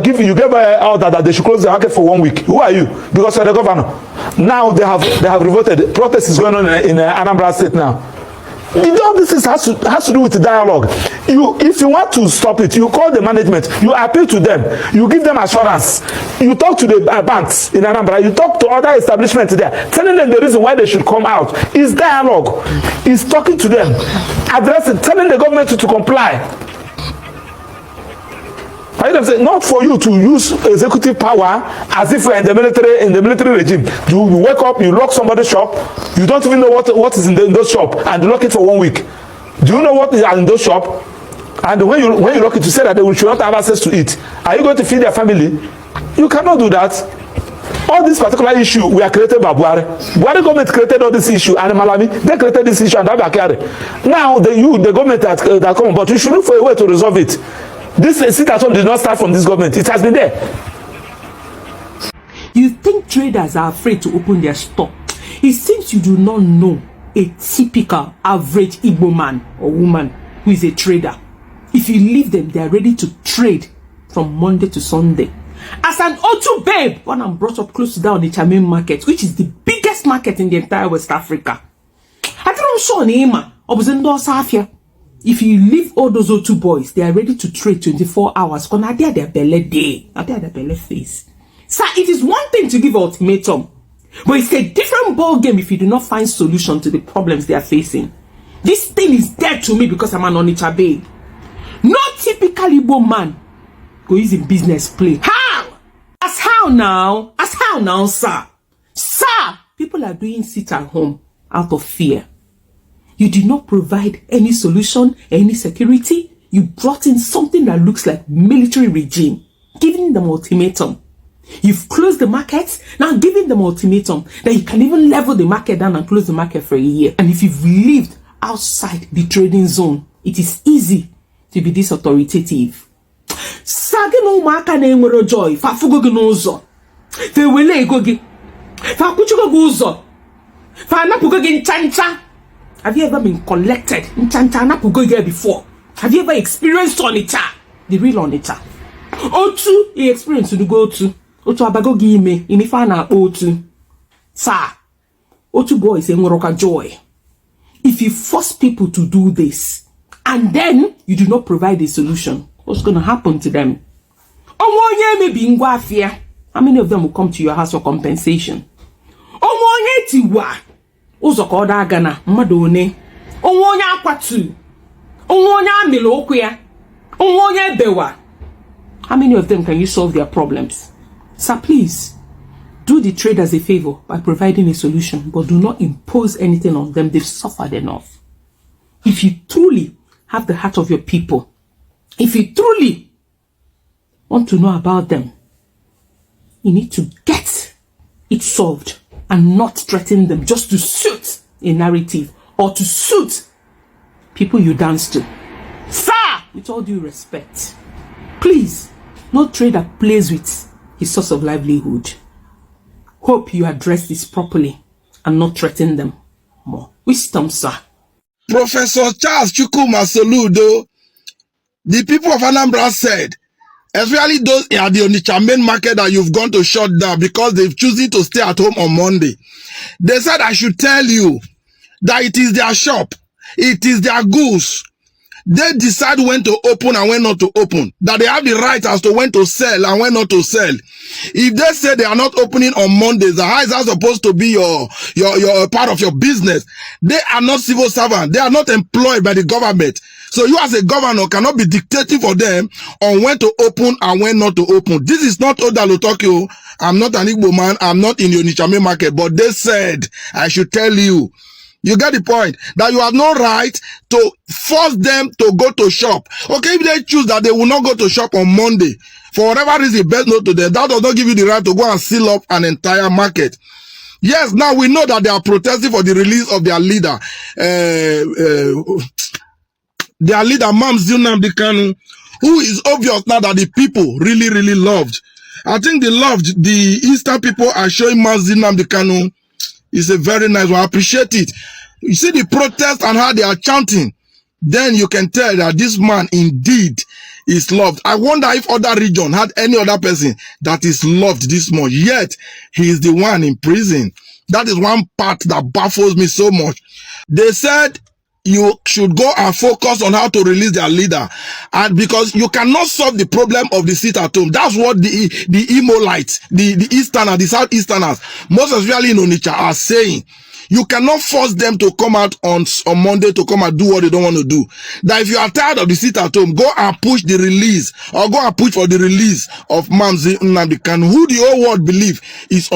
you gave out that they should close the market for 1 week. Who are you? Because you're the governor. Now they have revolted. Protest is going on in Anambra State now. All this has to do with the dialogue. If you want to stop it, you call the management, you appeal to them, you give them assurance, you talk to the banks in Anambra, you talk to other establishments there, telling them the reason why they should come out. It's dialogue. It's talking to them, addressing, telling the government to comply. Not for you to use executive power as if we're in the military regime. You wake up, you lock somebody's shop, you don't even know what is in those shop, and you lock it for 1 week. Do you know what is in those shop? And when you lock it, you say that they should not have access to it. Are you going to feed their family? You cannot do that. All this particular issue were created by Buhari. Buhari government created all this issue, and Malami, they created this issue, and Abakari. Now the government that come, but you should look for a way to resolve it. This sit at home did not start from this government. It has been there. You think traders are afraid to open their store? It seems you do not know a typical average Igbo man or woman who is a trader. If you leave them, they are ready to trade from Monday to Sunday. As an auto babe, when I'm brought up close to down the Chamin market, which is the biggest market in the entire West Africa. I don't show Neema or Safia. If you leave all those O2 boys, they are ready to trade 24 hours. Because they are their belly day. They are their belly face. Sir, it is one thing to give ultimatum. But it's a different ball game if you do not find solution to the problems they are facing. This thing is dead to me because I'm an Onitsha babe. No typical Igbo man go use in business play. How? As how now? As how now, sir? Sir, people are doing sit at home out of fear. You did not provide any solution, any security. You brought in something that looks like military regime, giving them ultimatum. You've closed the markets, now giving them ultimatum that you can even level the market down and close the market for a year. And if you've lived outside the trading zone, it is easy to be this authoritative. Sagino maka na enwero joy, fa fugo gi n'ụzọ. Fe wele ego gi. Fa kuchugo gi ụzọ. Fa napugo gi nchancha. Have you ever been collected in Chantana Pugoye before? Have you ever experienced Onitsha? The real Onitsha. Otu, he experienced to go to. Otu abago gime, imifana Otu. Sir, Otu boys in Moroka joy. If you force people to do this, and then you do not provide a solution, what's going to happen to them? Omoye may be in Guafia. How many of them will come to your house for compensation? Omoye tiwa. Uzo ka oda aga na mmadu one onwe onye akwatu onwe onye amile okwu ya onwe onye bewa. How many of them can you solve their problems? Sir, please do the traders a favor by providing a solution, but do not impose anything on them. They've suffered enough. If you truly have the heart of your people, if you truly want to know about them, you need to get it solved and not threaten them just to suit a narrative or to suit people you dance to. Sir, with all due respect, please, no trader plays with his source of livelihood. Hope you address this properly and not threaten them more. Wisdom, sir. Professor Charles Chukuma Soludo, the people of Anambra said, especially those at the Onitsha main market that you've gone to shut down because they've chosen to stay at home on Monday. They said I should tell you that it is their shop. It is their goods. They decide when to open and when not to open. That they have the right as to when to sell and when not to sell. If they say they are not opening on Mondays, how is that supposed to be your part of your business? They are not civil servants. They are not employed by the government. So you as a governor cannot be dictating for them on when to open and when not to open. This is not Odalo Tokyo. I'm not an Igbo man. I'm not in the Onitsha main market. But they said, I should tell you. You get the point? That you have no right to force them to go to shop. Okay, if they choose that they will not go to shop on Monday, for whatever reason, best note to them, that does not give you the right to go and seal up an entire market. Yes, now we know that they are protesting for the release of their leader. Their leader, Nnamdi Kanu, who is obvious now that the people really, really loved. I think they loved the Eastern people are showing Nnamdi Kanu. It's a very nice one. I appreciate it. You see the protest and how they are chanting. Then you can tell that this man indeed is loved. I wonder if other region had any other person that is loved this much, yet he is the one in prison. That is one part that baffles me so much. They said you should go and focus on how to release their leader, and because you cannot solve the problem of the sit at home. That's what the Imolites, the Easterners, the Southeasterners, most especially in Onitsha, are saying. You cannot force them to come out on Monday to come and do what they don't want to do. That if you are tired of the sit at home, go and push the release, or go and push for the release of Nnamdi Kanu, who the whole world believe is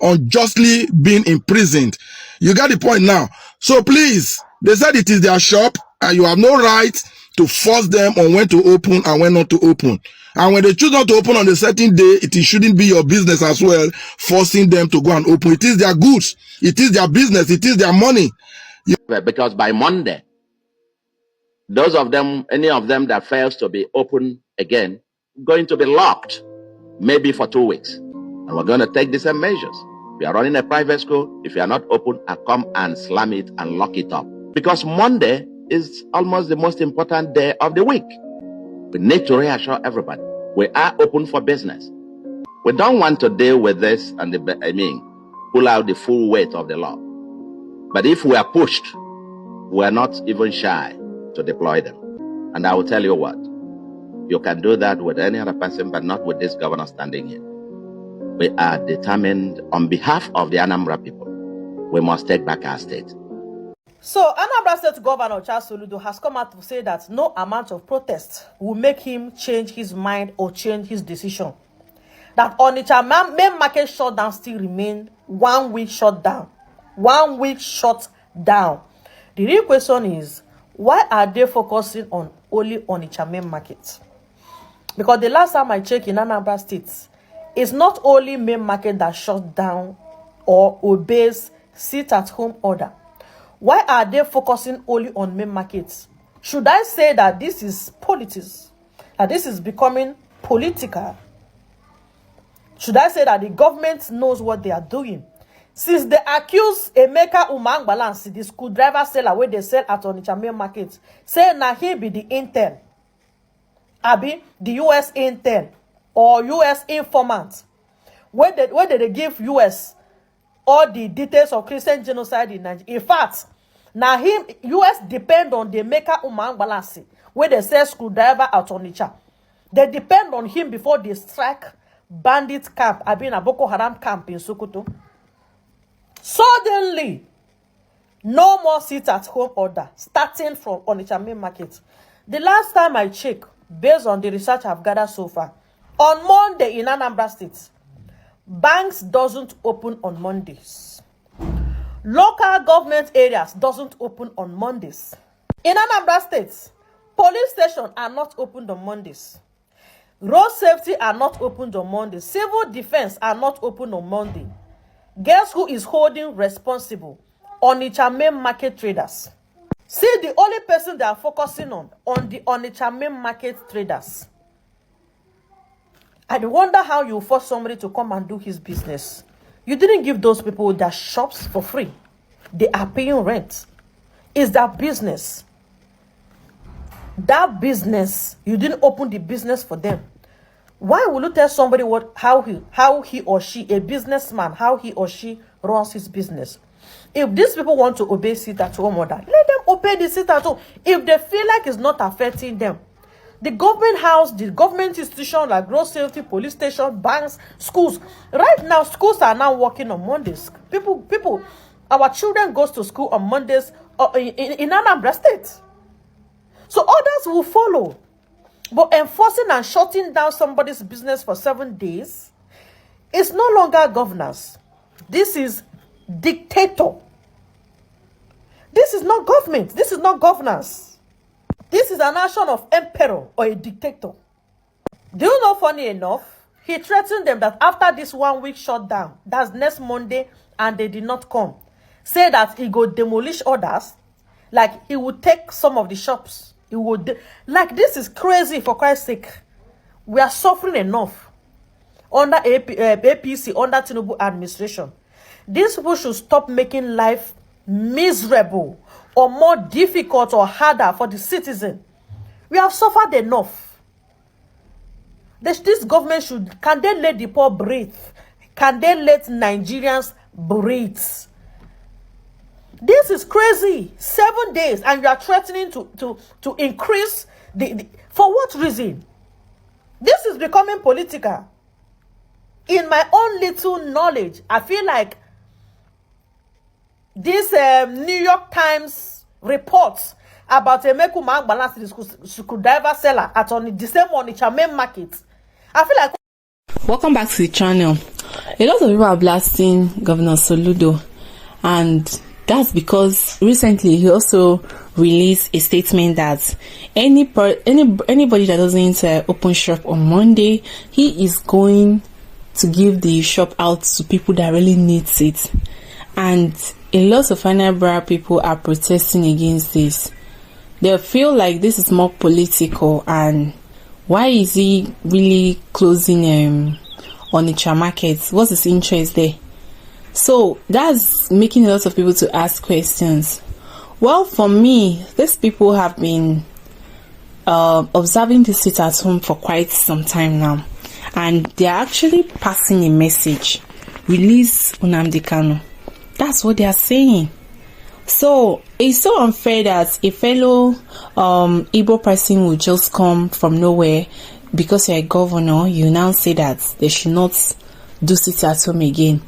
unjustly being imprisoned. You got the point now. So please, they said it is their shop, and you have no right to force them on when to open and when not to open. And when they choose not to open on a certain day, it shouldn't be your business as well, forcing them to go and open. It is their goods. It is their business. It is their money. Because by Monday, those of them, any of them that fails to be open again, going to be locked, maybe for 2 weeks. And we're going to take the same measures. We are running a private school. If you are not open, I'll come and slam it and lock it up. Because Monday is almost the most important day of the week. We need to reassure everybody. We are open for business. We don't want to deal with this and pull out the full weight of the law. But if we are pushed, we are not even shy to deploy them. And I will tell you what, you can do that with any other person, but not with this governor standing here. We are determined on behalf of the Anambra people. We must take back our state. So, Anambra State Governor Charles Soludo has come out to say that no amount of protest will make him change his mind or change his decision. That Onitsha main market shutdown still remain 1 week shut down. 1 week shut down. The real question is, why are they focusing on only Onitsha main market? Because the last time I checked in Anambra State, it's not only main market that shut down or obeys sit-at-home order. Why are they focusing only on main markets? Should I say that this is politics? That this is becoming political? Should I say that the government knows what they are doing? Since they accuse Emeka Umangbalansi, the screwdriver seller where they sell at Onitsha main market, say na he be the intel, abi the US intel or US informant, where they give US all the details of Christian genocide in Nigeria. In fact, now him US depend on the Emeka Umangbalansi where they sell screwdriver at Onitsha. They depend on him before they strike bandit camp, abi na Boko Haram camp in Sokoto. Suddenly, no more sit-at-home order starting from Onitsha main market. The last time I checked, based on the research I've gathered so far, on Monday in Anambra State, banks doesn't open on Mondays. Local government areas doesn't open on Mondays. In Anambra State, police stations are not opened on Mondays. Road safety are not opened on Mondays. Civil defense are not open on Monday. Guess who is holding responsible? Onitsha main market traders. See, the only person they are focusing on the Onitsha main market traders. I wonder how you force somebody to come and do his business. You didn't give those people their shops for free. They are paying rent. It's their business. That business, you didn't open the business for them. Why will you tell somebody how he or she, a businessman, how he or she runs his business? If these people want to obey sit-at-home order, let them obey the sit-at-home. If they feel like it's not affecting them, the government house, the government institution like road safety, police station, banks, schools. Right now, schools are now working on Mondays. People, our children goes to school on Mondays in Anambra State. So others will follow. But enforcing and shutting down somebody's business for 7 days is no longer governance. This is dictator. This is not government. This is not governance. This is an action of emperor or a dictator. Do you know, funny enough, he threatened them that after this 1 week shutdown, that's next Monday, and they did not come, say that he go demolish others, like he would take some of the shops. He would, like, this is crazy, for Christ's sake. We are suffering enough under APC, under Tinubu administration. These people should stop making life miserable or more difficult or harder for the citizen. We have suffered enough. This government can they let the poor breathe? Can they let Nigerians breathe? This is crazy. 7 days and you are threatening to increase the for what reason? This is becoming political. In my own little knowledge, I feel like this New York Times reports about Emeku Magbalance, the screwdriver seller at the same on the main market. I feel like. Welcome back to the channel. A lot of people are blasting Governor Soludo, and that's because recently he also released a statement that anybody that doesn't open shop on Monday, he is going to give the shop out to people that really needs it. And a lot of Anambra people are protesting against this. They feel like this is more political, and why is he really closing on the market? What's his interest there? So that's making a lot of people to ask questions. Well, for me, these people have been observing this sit at home for quite some time now, and they are actually passing a message: release Nnamdi Kanu. That's what they are saying. So it's so unfair that a fellow Igbo person will just come from nowhere because you're a governor. You now say that they should not do sit at home again.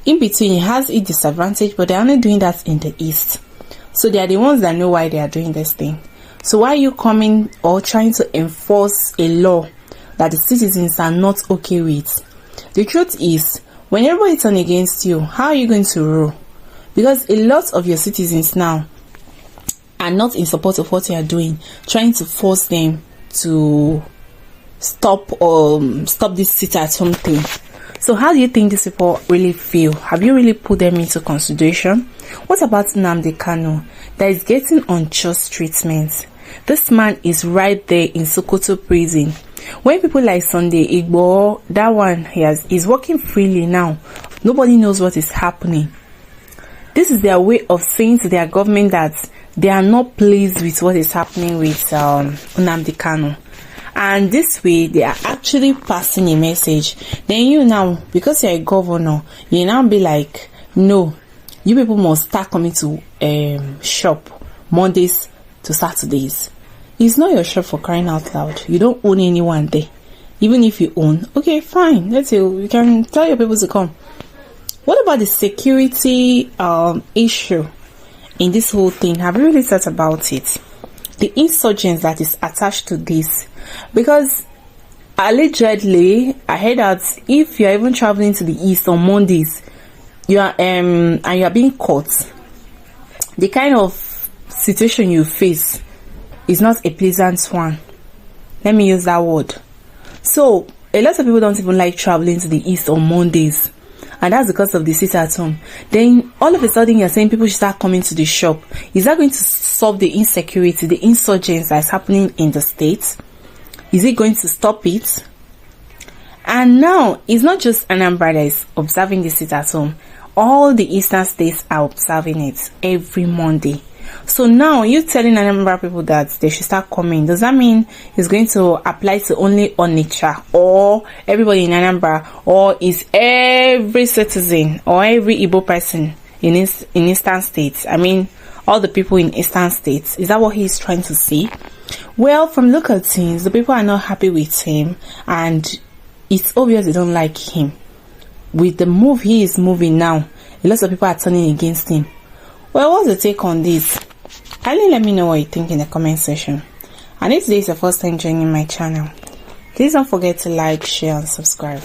In between, it has a disadvantage, but they're only doing that in the east. So they are the ones that know why they are doing this thing. So why are you coming or trying to enforce a law that the citizens are not okay with? The truth is, when everybody turns against you, how are you going to rule? Because a lot of your citizens now are not in support of what you are doing, trying to force them to stop this sit at home thing. So how do you think these people really feel? Have you really put them into consideration? What about Nnamdi Kanu that is getting unjust treatment? This man is right there in Sokoto prison. When people like Sunday Igbo, that one is working freely now. Nobody knows what is happening. This is their way of saying to their government that they are not pleased with what is happening with Nnamdi Kanu. And this way, they are actually passing a message. Then you now, because you're a governor, you now be like, no, you people must start coming to shop Mondays to Saturdays. It's not your shop, for crying out loud. You don't own anyone there. Even if you own, okay, fine. Let's say you can tell your people to come. What about the security issue in this whole thing? Have you really thought about it? The insurgents that is attached to this, because allegedly I heard that if you are even traveling to the east on Mondays, you are and you are being caught, the kind of situation you face is not a pleasant one. Let me use that word. So a lot of people don't even like traveling to the east on Mondays, and that's because of the sit at home. Then all of a sudden you're saying people should start coming to the shop. Is that going to solve the insecurity, the insurgents that's happening in the states? Is it going to stop it? And now it's not just Anambra that is observing the sit at home. All the eastern states are observing it every Monday. So now you're telling Anambra people that they should start coming. Does that mean it's going to apply to only Onitsha or everybody in Anambra, or is every citizen or every Igbo person in eastern states? I mean, all the people in eastern states. Is that what he's trying to say? Well, from local things, the people are not happy with him, and it's obvious they don't like him. With the move he is moving now, a lot of people are turning against him. Well, what's the take on this? Kindly let me know what you think in the comment section. And if today is your first time joining my channel, please don't forget to like, share and subscribe.